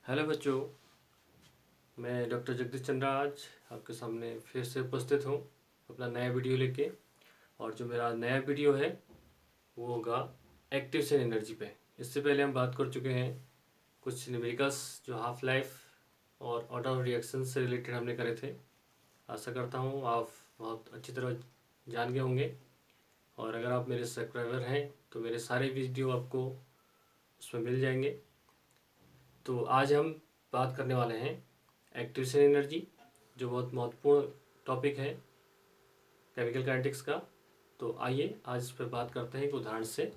Hello बच्चों, मैं doctor Jagdish चंद्र आज आपके सामने फिर से उपस्थित हूँ अपना नया वीडियो लेके। और जो मेरा नया वीडियो है वो होगा एक्टिव एनर्जी पे। इससे पहले हम बात कर चुके हैं कुछ न्यूमेरिकल्स जो हाफ लाइफ और ऑर्डर ऑफ रिएक्शन से रिलेटेड हमने करे थे। आशा करता हूँ आप बहुत अच्छी तरह जान गए होंगे। और अगर आप मेरे सब्सक्राइबर हैं तो मेरे सारे वीडियो आपको उसमें मिल जाएंगे। तो आज हम बात करने वाले हैं एक्टिव एनर्जी, जो बहुत महत्वपूर्ण टॉपिक है केमिकल काइनेटिक्स का। तो आइए आज इस पर बात करते हैं एक उदाहरण से।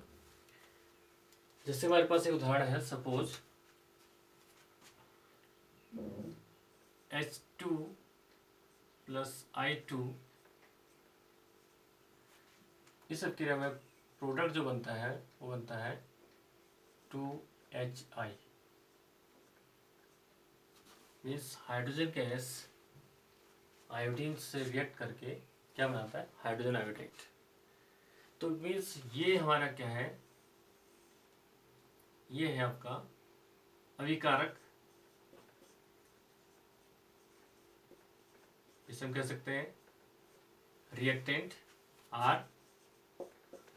जैसे हमारे पास एक उदाहरण है, सपोज H2 प्लस I2, इस प्रक्रिया में प्रोडक्ट जो बनता है वो बनता है 2HI। Means hydrogen gas iodine से रिएक्ट करके क्या बनाता है, हाइड्रोजन आयोडाइड। तो मीन्स ये हमारा क्या है, ये है आपका अभिकारक, इसे हम कह सकते हैं रिएक्टेंट R।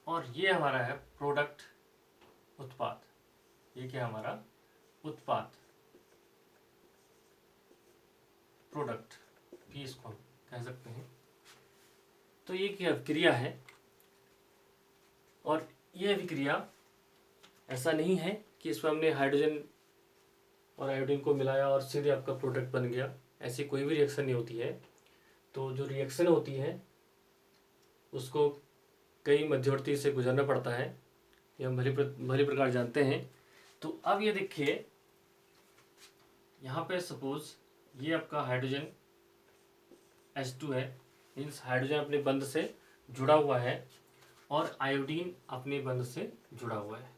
और ये हमारा है प्रोडक्ट, उत्पाद। ये क्या हमारा उत्पाद, प्रोडक्ट भी इसको हम कह सकते हैं। तो ये क्या क्रिया है, और ये अभिक्रिया ऐसा नहीं है कि इसमें हमने हाइड्रोजन और आयोडीन को मिलाया और सीधे आपका प्रोडक्ट बन गया। ऐसी कोई भी रिएक्शन नहीं होती है। तो जो रिएक्शन होती है उसको कई मध्यवर्ती से गुजरना पड़ता है, ये हम भली प्रकार जानते हैं। तो अब ये देखिए, यहाँ पे सपोज ये आपका हाइड्रोजन H2 है। मीन्स हाइड्रोजन अपने बंध से जुड़ा हुआ है और आयोडीन अपने बंध से जुड़ा हुआ है।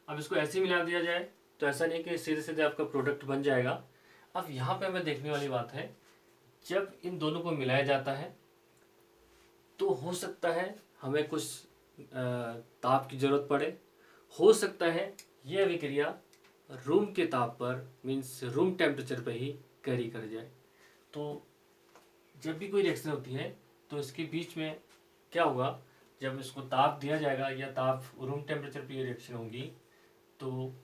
अब इसको ऐसे मिला दिया जाए तो ऐसा नहीं कि सीधे सीधे आपका प्रोडक्ट बन जाएगा। अब यहाँ पे हमें देखने वाली बात है, जब इन दोनों को मिलाया जाता है तो हो सकता है हमें कुछ ताप की ज़रूरत पड़े। हो सकता है यह अभिक्रिया रूम के ताप पर, मीन्स रूम टेम्परेचर पर ही कैरी कर जाए। तो जब भी कोई रिएक्शन होती है तो इसके बीच में क्या होगा, जब इसको ताप दिया जाएगा या ताप रूम टेम्परेचर पर ये रिएक्शन होगी तो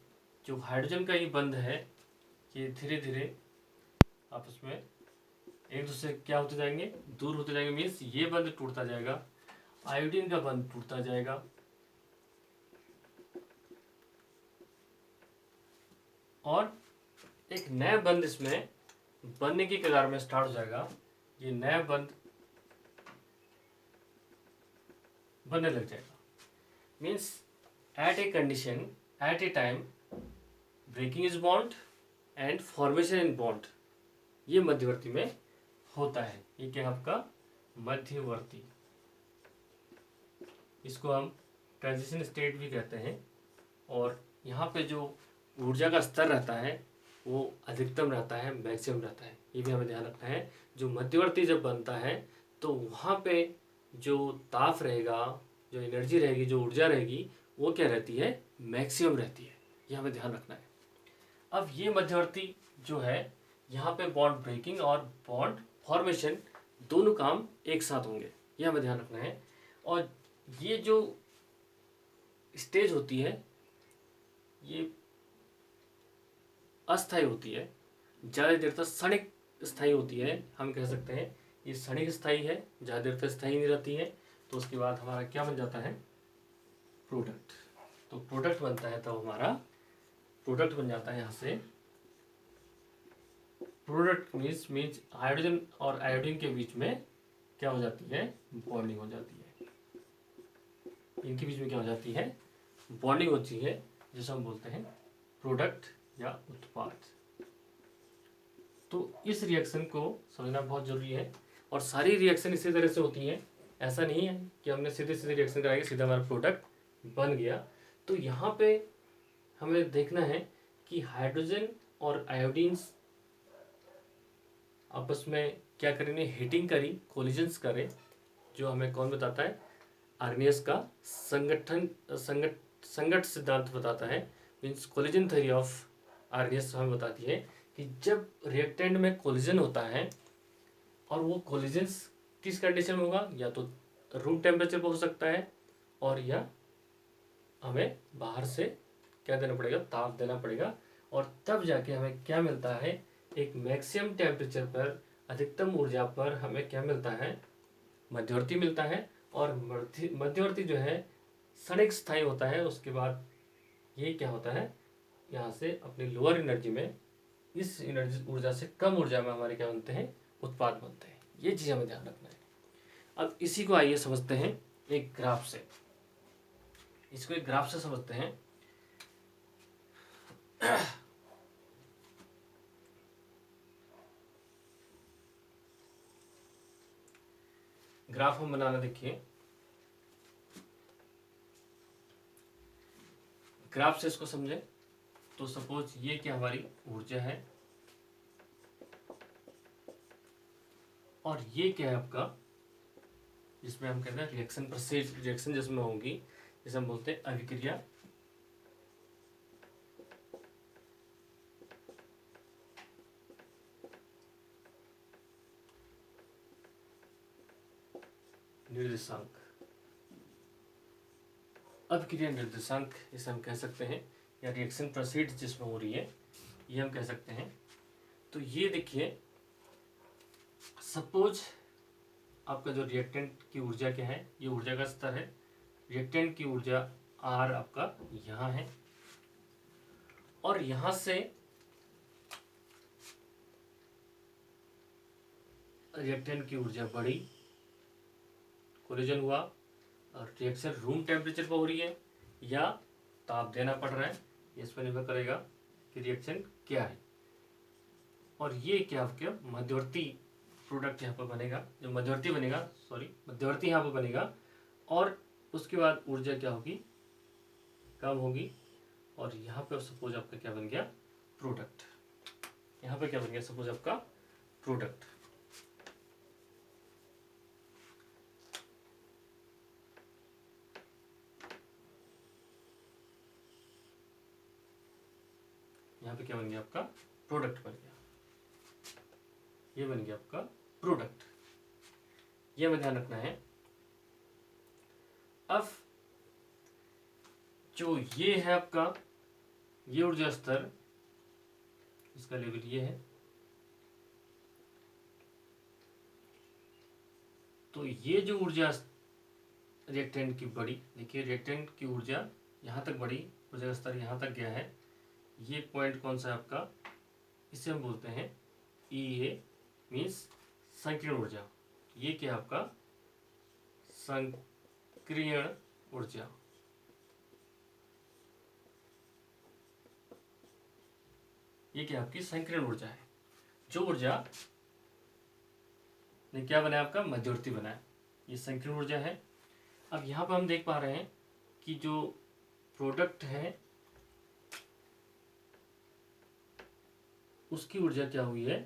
जो हाइड्रोजन का ये बंध है ये धीरे धीरे आपस में एक दूसरे क्या होते जाएंगे, दूर होते जाएंगे। मीन्स ये बंध टूटता जाएगा, आयोडीन का बंध टूटता जाएगा और एक नया बंध इसमें बनने की कगार में स्टार्ट हो जाएगा। ये नया बंध बनने लग जाएगा। Means at a condition, at a time, breaking is bond and formation in bond, ये मध्यवर्ती में होता है। ये क्या है आपका मध्यवर्ती, इसको हम ट्रांजिशन स्टेट भी कहते हैं। और यहाँ पे जो ऊर्जा का स्तर रहता है वो अधिकतम रहता है, मैक्सिमम रहता है। ये भी हमें ध्यान रखना है। जो मध्यवर्ती जब बनता है तो वहाँ पे जो ताप रहेगा, जो एनर्जी रहेगी, जो ऊर्जा रहेगी, वो क्या रहती है, मैक्सिमम रहती है। ये हमें ध्यान रखना है। अब ये मध्यवर्ती जो है, यहाँ पे बॉन्ड ब्रेकिंग और बॉन्ड फॉर्मेशन दोनों काम एक साथ होंगे, ये हमें ध्यान रखना है। और ये जो स्टेज होती है ये अस्थायी होती है, ज़्यादा देर तक क्षणिक स्थायी होती है। हम कह सकते हैं ये क्षणिक स्थायी है, ज़्यादा देर तक स्थायी नहीं रहती है। तो उसके बाद हमारा क्या बन जाता है, प्रोडक्ट। तो प्रोडक्ट बनता है, तो हमारा प्रोडक्ट बन जाता है। यहाँ से प्रोडक्ट मीन्स हाइड्रोजन और आयोडीन के बीच में क्या हो जाती है, बॉन्डिंग हो जाती है। इनके बीच में क्या हो जाती है, बॉन्डिंग होती है, जिसे हम बोलते हैं प्रोडक्ट या उत्पाद। तो इस रिएक्शन को समझना बहुत जरूरी है। और सारी रिएक्शन इसी तरह से होती हैं। ऐसा नहीं है कि हमने सीधे सीधे रिएक्शन कराएंगे सीधा हमारा प्रोडक्ट बन गया। तो यहाँ पे हमें देखना है कि हाइड्रोजन और आयोडीन्स आपस में क्या करेंगे, हीटिंग करी, कोलिजन्स करें। जो हमें कौन बताता है, आर्नियस का संगठ सिद्धांत बताता है। Means collision theory of Arrhenius हमें बताती है कि जब रिएक्टेंट में कोलिजन होता है और वो कोलिजन किस कंडीशन में होगा, या तो रूम टेम्परेचर पर हो सकता है और या हमें बाहर से क्या देना पड़ेगा, ताप देना पड़ेगा, और तब जाके हमें क्या मिलता है, एक मैक्सिमम टेम्परेचर पर, अधिकतम ऊर्जा पर हमें क्या मिलता है, मध्यवर्ती मिलता है। और मध्यवर्ती जो है क्षणिक स्थायी होता है। उसके बाद ये क्या होता है, यहाँ से अपनी लोअर एनर्जी में, इस एनर्जी ऊर्जा से कम ऊर्जा में हमारे क्या बनते हैं, उत्पाद बनते हैं। ये चीज़ हमें ध्यान रखना है। अब इसी को आइए समझते हैं एक ग्राफ से। इसको एक ग्राफ से समझते हैं। ग्राफ हम बनाना, देखिए ग्राफ से इसको समझे तो सपोज ये क्या हमारी ऊर्जा है और ये क्या है आपका, जिसमें हम कहते हैं रिएक्शन प्रोसेस, रिएक्शन जिसमें होगी, जिसे हम बोलते हैं अभिक्रिया। निर्देशांक, अभिक्रिया निर्देशांक इसे हम कह सकते हैं, या रिएक्शन प्रोसीड जिसमें हो रही है, ये हम कह सकते हैं। तो ये देखिए, सपोज आपका जो रिएक्टेंट की ऊर्जा क्या है, ये ऊर्जा का स्तर है। रिएक्टेंट की ऊर्जा आर आपका यहाँ है, और यहाँ से रिएक्टेंट की ऊर्जा बढ़ी, कोलिजन हुआ, और रिएक्शन रूम टेम्परेचर पर हो रही है या ताप देना पड़ रहा है, इस पर निर्भर करेगा कि रिएक्शन क्या है। और ये क्या आपके मध्यवर्ती प्रोडक्ट यहाँ पर बनेगा, जो मध्यवर्ती बनेगा, सॉरी मध्यवर्ती यहाँ पर बनेगा, और उसके बाद ऊर्जा क्या होगी, कम होगी। और यहाँ पे सपोज आपका क्या बन गया, प्रोडक्ट। यहाँ पे क्या बन गया, सपोज आपका प्रोडक्ट। यहाँ पे क्या बन गया, आपका प्रोडक्ट बन गया। ये बन गया आपका प्रोडक्ट। ये हमें ध्यान रखना है। अब जो ये है आपका, ये ऊर्जा स्तर, इसका लेवल ये है, तो ये जो ऊर्जा रिएक्टेंट की बढ़ी, देखिए रिएक्टेंट की ऊर्जा यहाँ तक बढ़ी, ऊर्जा का स्तर यहाँ तक गया है। ये पॉइंट कौन सा है आपका, इसे हम बोलते हैं ई ए, मीन्स संकीर्ण ऊर्जा। ये क्या है आपका, संकीर्ण ऊर्जा। ये क्या आपकी संकीर्ण ऊर्जा है। जो ऊर्जा ने क्या बनाया, आपका मध्यवर्ती बनाया, ये संकीर्ण ऊर्जा है। अब यहाँ पर हम देख पा रहे हैं कि जो प्रोडक्ट है उसकी ऊर्जा क्या हुई है,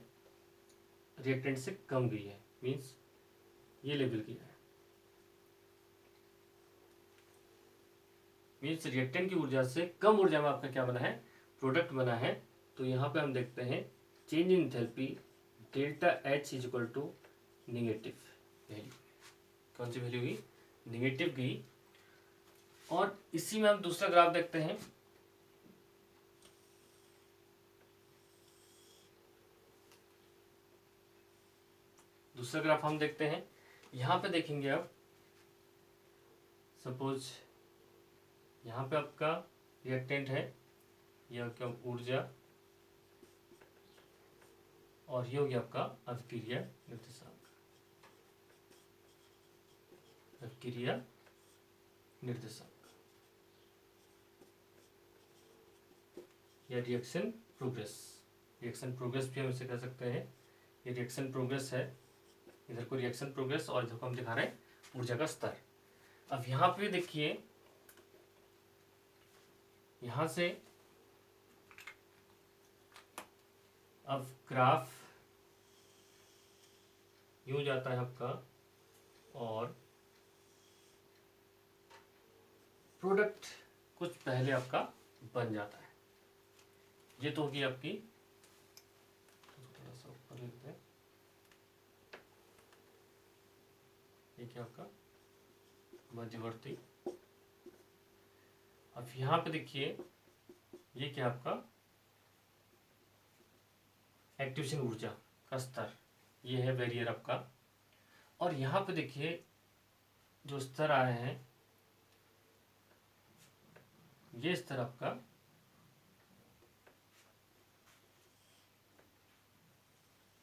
रिएक्टेंट से कम गई है, मीन्स ये लेवल किया है, मीन्स रिएक्टेंट की ऊर्जा से कम ऊर्जा में आपका क्या बना है, प्रोडक्ट बना है। तो यहाँ पे हम देखते हैं change in enthalpy delta H is equal to negative value. कौन सी वैल्यू हुई, निगेटिव गई। और इसी में हम दूसरा ग्राफ देखते हैं। दूसरा ग्राफ हम देखते हैं, यहाँ पे देखेंगे आप, सपोज यहाँ पे आपका रिएक्टेंट है, यह क्या ऊर्जा, और ये हो गया आपका अभिक्रिया निर्देशांक, अभिक्रिया निर्देशांक या रिएक्शन प्रोग्रेस। रिएक्शन प्रोग्रेस भी हम इसे कह सकते हैं। ये रिएक्शन प्रोग्रेस है, इधर को रिएक्शन प्रोग्रेस, और इधर को हम दिखा रहे हैं ऊर्जा का स्तर। अब यहाँ पे देखिए, यहाँ से अब ग्राफ यूं जाता है आपका, और प्रोडक्ट कुछ पहले आपका बन जाता है। ये तो होगी आपकी, थोड़ा सा ऊपर लेते हैं, ये क्या आपका मध्यवर्ती। अब यहाँ पे देखिए ये क्या आपका एक्टिवेशन ऊर्जा का स्तर, ये है बैरियर आपका। और यहाँ पे देखिए जो स्तर आए हैं, ये स्तर आपका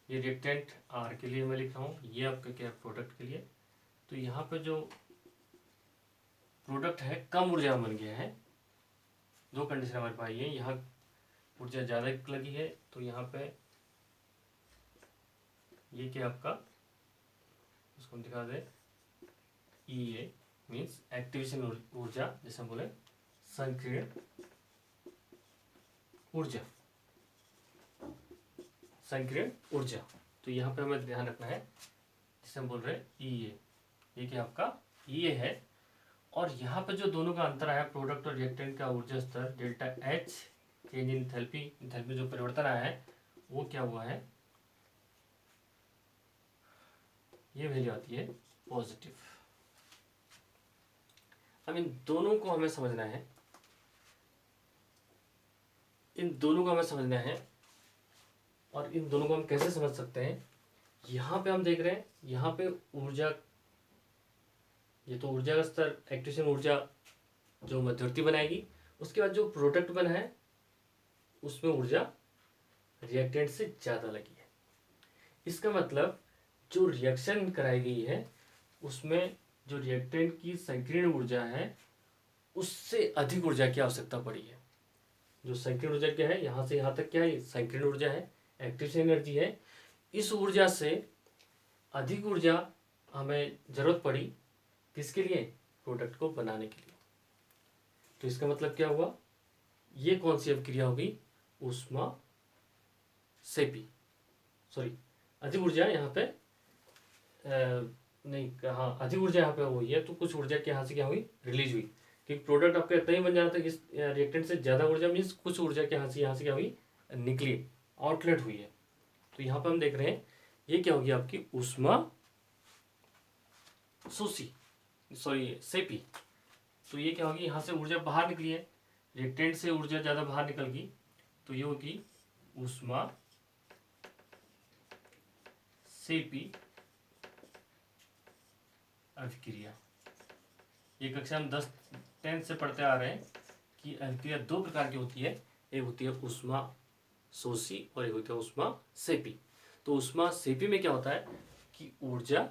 ये रिएक्टेंट आर के लिए मैं लिख रहा हूँ, ये आपका क्या प्रोडक्ट के लिए। तो यहाँ पे जो प्रोडक्ट है कम ऊर्जा में बन गया है, दो कंडीशन हमारे पास ये, यहाँ ऊर्जा ज़्यादा लगी है तो यहाँ पे ये क्या आपका, उसको हम दिखा दें, ई ए मीन्स एक्टिवेशन ऊर्जा, जैसे हम बोले संकीर्ण ऊर्जा, संकीर्ण ऊर्जा। तो यहाँ पे हमें ध्यान रखना है, जैसे हम बोल रहे हैं ई ए, ये क्या आपका ई ए है। और यहाँ पे जो दोनों का अंतर आया, प्रोडक्ट और रिएक्टेंट का ऊर्जा स्तर delta H, change in enthalpy, enthalpy जो परिवर्तन आया है वो क्या हुआ है, ये वैल्यू आती है पॉजिटिव। अब इन दोनों को हमें समझना है, इन दोनों को हमें समझना है। और इन दोनों को हम कैसे समझ सकते हैं, यहाँ पे हम देख रहे हैं, यहाँ पे ऊर्जा, ये तो ऊर्जा का स्तर, एक्टिवेशन ऊर्जा जो मध्यवर्ती बनाएगी, उसके बाद जो प्रोडक्ट बना है उसमें ऊर्जा रिएक्टेंट से ज़्यादा लगी है। इसका मतलब जो रिएक्शन कराई गई है उसमें जो रिएक्टेंट की संकीर्ण ऊर्जा है उससे अधिक ऊर्जा की आवश्यकता पड़ी है। जो संकीर्ण ऊर्जा क्या है, यहाँ से यहाँ तक क्या है, संकीर्ण ऊर्जा है, एक्टिवेशन एनर्जी है। इस ऊर्जा से अधिक ऊर्जा हमें जरूरत पड़ी, किसके लिए, प्रोडक्ट को बनाने के लिए। तो इसका मतलब क्या हुआ, ये कौन सी अभिक्रिया होगी, ऊष्मा सेपी, सॉरी अधिक ऊर्जा यहाँ पे नहीं, हाँ अधिक ऊर्जा यहाँ पे हुई है, तो कुछ ऊर्जा के यहाँ से क्या हुई, रिलीज हुई, क्योंकि प्रोडक्ट आपका इतना ही बन जाना था, इस रिएक्टेंट से ज़्यादा ऊर्जा मीन्स कुछ ऊर्जा के यहाँ से क्या हुई, निकली, आउटलेट हुई है। तो यहाँ पे हम देख रहे हैं ये क्या होगी आपकी ऊष्मा शोषी, सॉरी सेपी। तो ये क्या होगी, यहाँ से ऊर्जा बाहर निकली है, रिएक्टेंट से ऊर्जा ज़्यादा बाहर निकल गई, तो ये होगी ऊष्मा सेपी अभिक्रिया। ये कक्षा हम 10 से पढ़ते आ रहे हैं कि अभिक्रिया दो प्रकार की होती है, एक होती है ऊष्मा शोषी और एक होती है ऊष्मा सेपी। तो ऊष्मा सेपी में क्या होता है कि ऊर्जा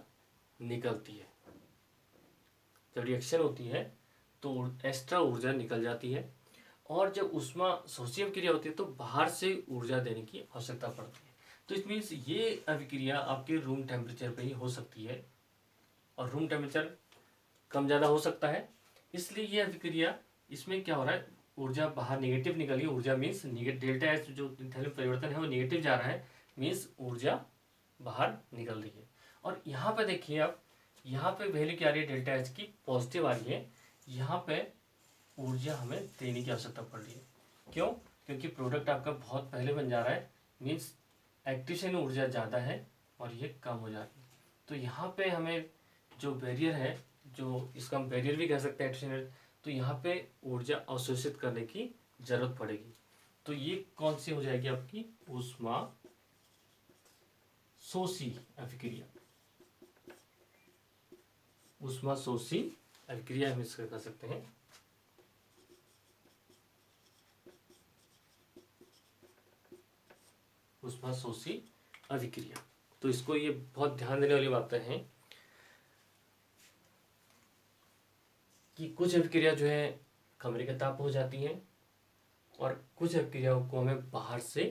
निकलती है, जब रिएक्शन होती है तो एक्स्ट्रा ऊर्जा निकल जाती है। और जब ऊष्मा शोषी अभिक्रिया होती है तो बाहर से ऊर्जा देने की आवश्यकता पड़ती है। तो इट मीन्स ये अभिक्रिया आपके रूम टेम्परेचर पे ही हो सकती है, और रूम टेम्परेचर कम ज़्यादा हो सकता है, इसलिए ये अभिक्रिया, इसमें क्या हो रहा है, ऊर्जा बाहर नेगेटिव निकली, ऊर्जा मीन्स डेल्टा एच जो एंथैल्पी परिवर्तन है वो नेगेटिव जा रहा है, मीन्स ऊर्जा बाहर निकल रही है। और यहाँ पे देखिए आप, यहाँ पे वैल्यू क्या आ रही है, डेल्टा एच की पॉजिटिव आ रही है, यहाँ पे ऊर्जा हमें देने की आवश्यकता पड़ रही है। क्यों, क्योंकि प्रोडक्ट आपका बहुत पहले बन जा रहा है, मीन्स एक्टिवेशन ऊर्जा ज़्यादा है और ये कम हो जा रही है। तो यहाँ पे हमें जो बैरियर है, जो इसका हम बैरियर भी कह सकते हैं एक्टिवेशन, तो यहाँ पे ऊर्जा अवशोषित करने की जरूरत पड़ेगी। तो ये कौन सी हो जाएगी आपकी ऊष्मा शोषी अभिक्रिया, ऊष्मा शोषी अभिक्रिया हम इसका कह सकते हैं। ऊष्मा शोषी अभिक्रिया, तो इसको ये बहुत ध्यान देने वाली बातें हैं कि कुछ अभिक्रिया जो है कमरे के ताप हो जाती हैं, और कुछ अभिक्रियाओं को हमें बाहर से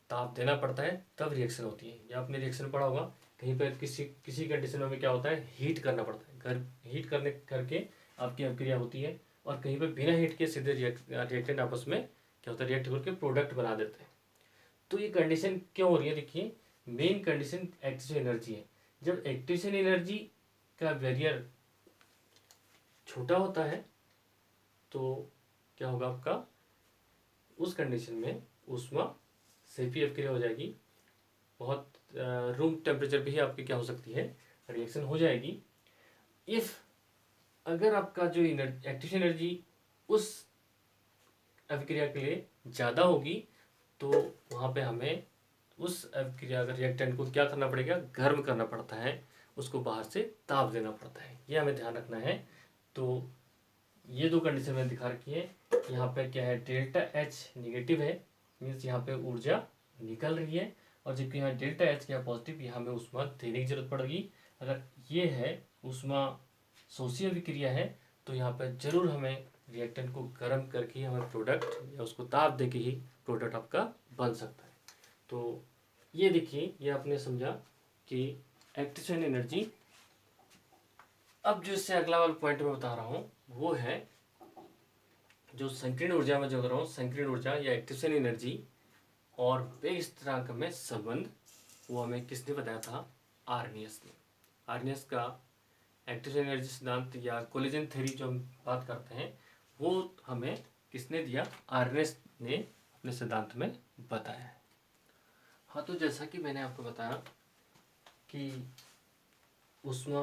ताप देना पड़ता है तब रिएक्शन होती है। या आपने रिएक्शन पढ़ा होगा कहीं पर, किसी कंडीशन में क्या होता है, हीट करना पड़ता है, घर हीट करके आपकी अभिक्रिया होती है, और कहीं पर बिना हीट के सीधे रिएक्टेंट आपस में क्या होता है, रिएक्ट करके प्रोडक्ट बना देते हैं। तो ये कंडीशन क्यों हो रही है, देखिए मेन कंडीशन एक्टिवेशन एनर्जी है। जब एक्टिवेशन एनर्जी का बैरियर छोटा होता है तो क्या होगा, आपका उस कंडीशन में ऊष्मा सेपी अभिक्रिया हो जाएगी, बहुत रूम टेम्परेचर भी आपकी क्या हो सकती है, रिएक्शन हो जाएगी। इफ अगर आपका जो एक्टिव एनर्जी उस अभिक्रिया के लिए ज़्यादा होगी तो वहाँ पे हमें उस अभिक्रिया रिएक्टेंट को क्या करना पड़ेगा, गर्म करना पड़ता है, उसको बाहर से ताप देना पड़ता है, ये हमें ध्यान रखना है। तो ये दो कंडीशन मैंने दिखा रखी है। यहाँ पे क्या है, डेल्टा एच निगेटिव है, मीन्स यहाँ पे ऊर्जा निकल रही है, और जबकि यहाँ डेल्टा एच क्या पॉजिटिव, यहाँ हमें ऊष्मा देने की जरूरत पड़ेगी। अगर ये है ऊष्मा शोषी अभिक्रिया है तो यहाँ पे जरूर हमें रिएक्टेंट को गर्म करके हमें प्रोडक्ट या उसको ताप दे के ही प्रोडक्ट आपका बन सकता है। तो ये देखिए, ये आपने समझा कि एक्टिव एनर्जी। अब जो इससे अगला वाला पॉइंट मैं बता रहा हूँ वो है जो संकीर्ण ऊर्जा में जो कर रहा हूँ, संकीर्ण ऊर्जा या एक्टिव एनर्जी और वेग स्थिरांक में संबंध, वो हमें किसने बताया था, आर्नियस ने। आर्नियस का एक्टिव एनर्जी सिद्धांत या कोलिजन थ्योरी जो हम बात करते हैं वो हमें किसने दिया, आर्नियस ने अपने सिद्धांत में बताया है। हाँ, तो जैसा कि मैंने आपको बताया कि ऊष्मा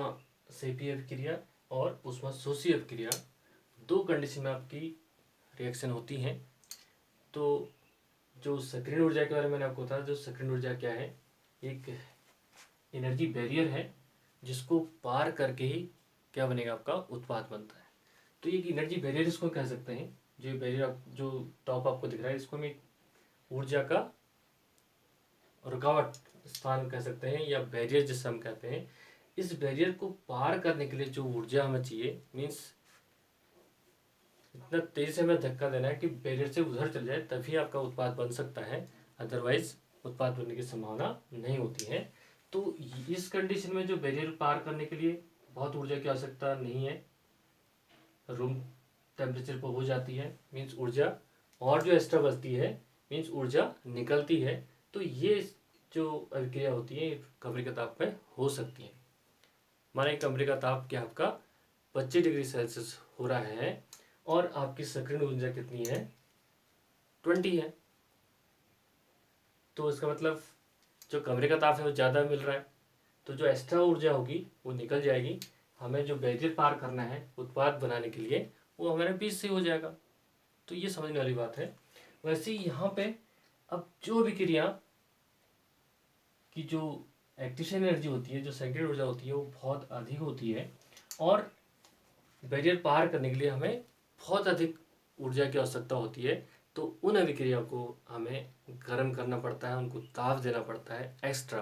सेपी अभिक्रिया और ऊष्मा शोषी अभिक्रिया दो कंडीशन में आपकी रिएक्शन होती हैं। तो जो सक्रिय ऊर्जा के बारे में मैंने आपको बताया, जो सक्रिय ऊर्जा क्या है, एक एनर्जी बैरियर है जिसको पार करके ही क्या बनेगा, आपका उत्पाद बनता है। तो ये एनर्जी बैरियर इसको कह सकते हैं। जो बैरियर जो टॉप आपको दिख रहा है इसको हम एक ऊर्जा का रुकावट स्थान कह सकते हैं या बैरियर जिसे हम कहते हैं। इस बैरियर को पार करने के लिए जो ऊर्जा हमें चाहिए, मीन्स इतना तेजी से हमें धक्का देना है कि बैरियर से उधर चल जाए, तभी आपका उत्पाद बन सकता है, अदरवाइज उत्पाद बनने की संभावना नहीं होती है। तो इस कंडीशन में जो बैरियर पार करने के लिए बहुत ऊर्जा की आवश्यकता नहीं है, रूम टेम्परेचर पर हो जाती है, मीन्स ऊर्जा और जो एक्स्ट्रा बचती है मीन्स ऊर्जा निकलती है। तो ये जो अभिक्रिया होती है कमरे के ताप में हो सकती है। माने कमरे का ताप क्या आपका 25 डिग्री सेल्सियस हो रहा है और आपकी सक्रिय ऊर्जा कितनी है, 20 है। तो इसका मतलब जो कमरे का ताप है वो ज़्यादा मिल रहा है, तो जो एक्स्ट्रा ऊर्जा होगी वो निकल जाएगी। हमें जो बैरियर पार करना है उत्पाद बनाने के लिए वो हमारे 20 से हो जाएगा। तो ये समझने वाली बात है। वैसे ही यहाँ पे अब जो अभिक्रिया की जो एक्टिव एनर्जी होती है, जो सक्रिय ऊर्जा होती है वो बहुत अधिक होती है और बैरियर पार करने के लिए हमें बहुत अधिक ऊर्जा की आवश्यकता होती है। तो उन अभिक्रिया को हमें गर्म करना पड़ता है, उनको ताप देना पड़ता है एक्स्ट्रा।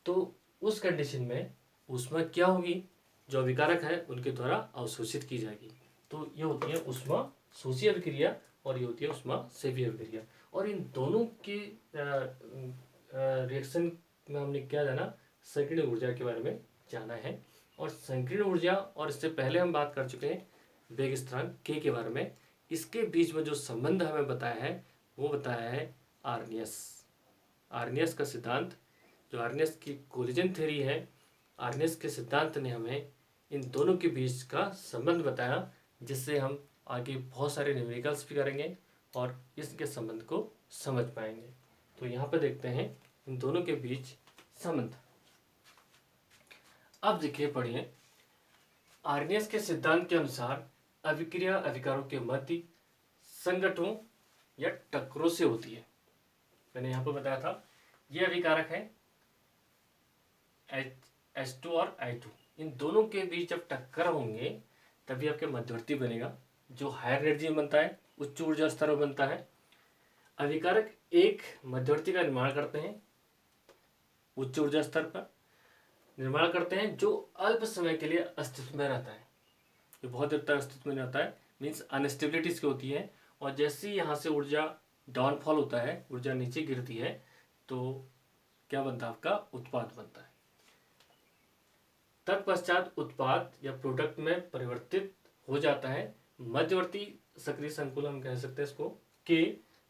तो उस कंडीशन में ऊष्मा क्या होगी, जो अभिकारक है उनके द्वारा अवशोषित की जाएगी। तो ये होती है ऊष्मा शोषी अभिक्रिया और ये होती है ऊष्मा सेवी अभिक्रिया। और इन दोनों के रिएक्शन में हमने क्या जाना, संकीर्ण ऊर्जा के बारे में जाना है। और संकीर्ण ऊर्जा, और इससे पहले हम बात कर चुके हैं वेग स्थिरांक के बारे में। इसके बीच में जो संबंध हमें बताया है वो बताया है आर्नियस। आर्नियस का सिद्धांत, जो आर्नियस की कोलिजन थ्योरी है, आर्नियस के सिद्धांत ने हमें इन दोनों के बीच का संबंध बताया, जिससे हम आगे बहुत सारे न्यूमेरिकल्स भी करेंगे और इसके संबंध को समझ पाएंगे। तो यहाँ पर देखते हैं इन दोनों के बीच संबंध। अब देखिए, पढ़िए। आर्नियस के सिद्धांत के अनुसार अभिक्रिया अभिकारों के मध्य संगठनों या टक्करों से होती है। मैंने यहाँ पर बताया था ये अभिकारक है H2 और I2। इन दोनों के बीच जब टक्कर होंगे तभी आपके मध्यवर्ती बनेगा, जो हायर एनर्जी में बनता है, उच्च ऊर्जा स्तर में बनता है। अभिकारक एक मध्यवर्ती का निर्माण करते हैं, उच्च ऊर्जा स्तर पर निर्माण करते हैं, जो अल्प समय के लिए अस्तित्व में रहता है, जो बहुत देर तक अस्तित्व में रहता है, मीन्स अनस्टेबिलिटी इसकी होती है। और जैसे ही यहाँ से ऊर्जा डाउनफॉल होता है, ऊर्जा नीचे गिरती है, तो क्या बनता है, आपका उत्पाद बनता है। तत्पश्चात उत्पाद या प्रोडक्ट में परिवर्तित हो जाता है। मध्यवर्ती सक्रिय संकुल हम कह सकते हैं इसको, के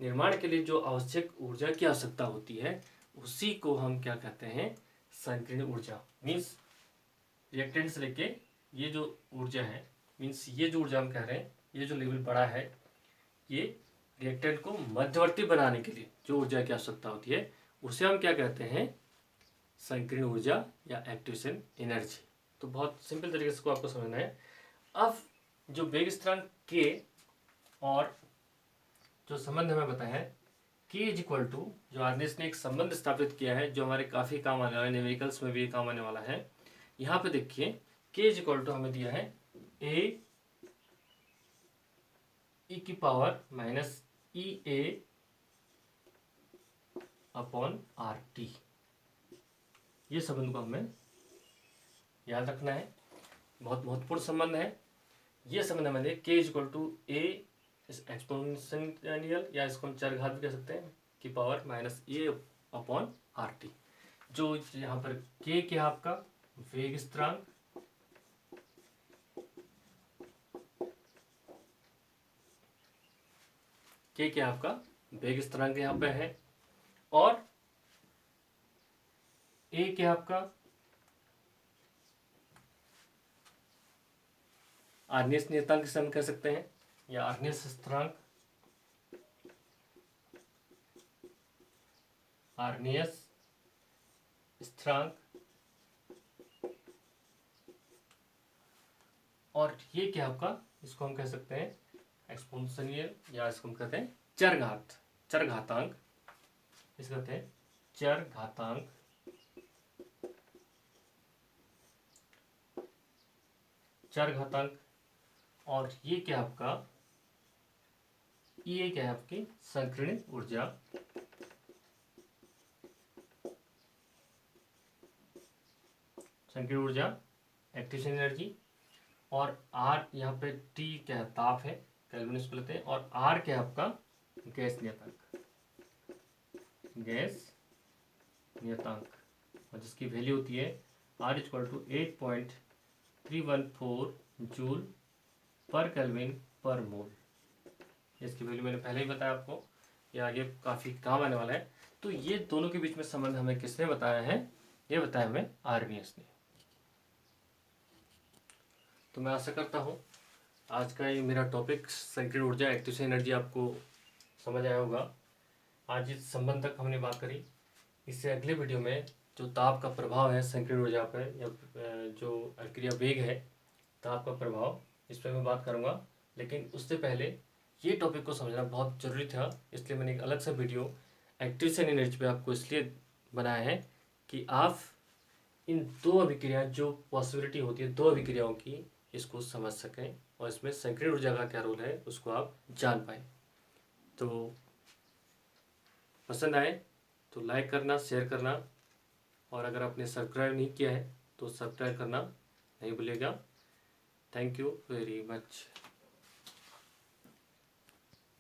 निर्माण के लिए जो आवश्यक ऊर्जा की आवश्यकता होती है उसी को हम क्या कहते हैं, संकीर्ण ऊर्जा। मीन्स रिएक्टेंट से लेके ये जो ऊर्जा है, मीन्स ये जो ऊर्जा हम कह रहे हैं, ये जो लेवल बड़ा है, ये रिएक्टेंट को मध्यवर्ती बनाने के लिए जो ऊर्जा की आवश्यकता होती है उसे हम क्या कहते हैं, संकीर्ण ऊर्जा या एक्टिवेशन एनर्जी। तो बहुत सिंपल तरीके से इसको आपको समझना है। अब जो वेग स्थिरांक के और जो संबंध हमें बताया है के इज इक्वल टू, जो आर्नेस ने एक संबंध स्थापित किया है जो हमारे काफ़ी काम आने वाला है, न्यूमेरिकल्स में भी काम आने वाला है। यहाँ पे देखिए के इज इक्वल टू हमें दिया है ए ई की पावर माइनस ई ए अपॉन आर टी। ये संबंध को हमें याद रखना है, बहुत महत्वपूर्ण संबंध है। ये संबंध हमें K is equal to A exponential, या इसको हम चरघात भी कह सकते हैं, की power minus A upon R T. जो यहाँ पर के क्या आपका वेग स्थिरांक, के क्या आपका वेग स्थिरांक यहाँ पे है, और ए क्या आपका आर्नियस नियतांक से हम कह सकते हैं, या आर्नियस स्थिरांक, आर्नियस स्थिरांक। और ये क्या आपका, इसको हम कह सकते हैं एक्सपोनेंशियल, या इसको हम कहते हैं चरघातांक, इसको कहते हैं चरघातांक। चरघातांक। और ये क्या आपका, ये क्या है आपकी संकीर्ण ऊर्जा, संकीर्ण ऊर्जा एक्टिवेशन एनर्जी। और आर यहाँ पे टी क्या है, ताप है, केल्विन इसको लेते हैं। और आर क्या है आपका गैस नियतांक, गैस नियतांक, और जिसकी वैल्यू होती है आर इक्वल टू 8.314 जूल पर केल्विन पर मोल। इसकी वैल्यू मैंने पहले ही बताया आपको, ये आगे काफ़ी काम आने वाला है। तो ये दोनों के बीच में संबंध हमें किसने बताया है, ये बताया हमें आर्नियस ने। तो मैं आशा करता हूँ आज का ये मेरा टॉपिक संकीर्ण ऊर्जा एक्टिवेशन एनर्जी आपको समझ आया होगा। आज इस संबंध तक हमने बात करी। इससे अगले वीडियो में जो ताप का प्रभाव है संकीर्ण ऊर्जा पर, या जो अक्रिया वेग है ताप का प्रभाव, इस पर मैं बात करूँगा। लेकिन उससे पहले ये टॉपिक को समझना बहुत ज़रूरी था, इसलिए मैंने एक अलग सा वीडियो एक्टिवेशन एनर्जी पे आपको इसलिए बनाया है कि आप इन दो अभिक्रिया जो पॉसिबिलिटी होती है दो अभिक्रियाओं की, इसको समझ सकें और इसमें संकीर्ण ऊर्जा का क्या रोल है उसको आप जान पाएँ। तो पसंद आए तो लाइक करना, शेयर करना, और अगर आपने सब्सक्राइब नहीं किया है तो सब्सक्राइब करना नहीं भूलिएगा। Thank you very much.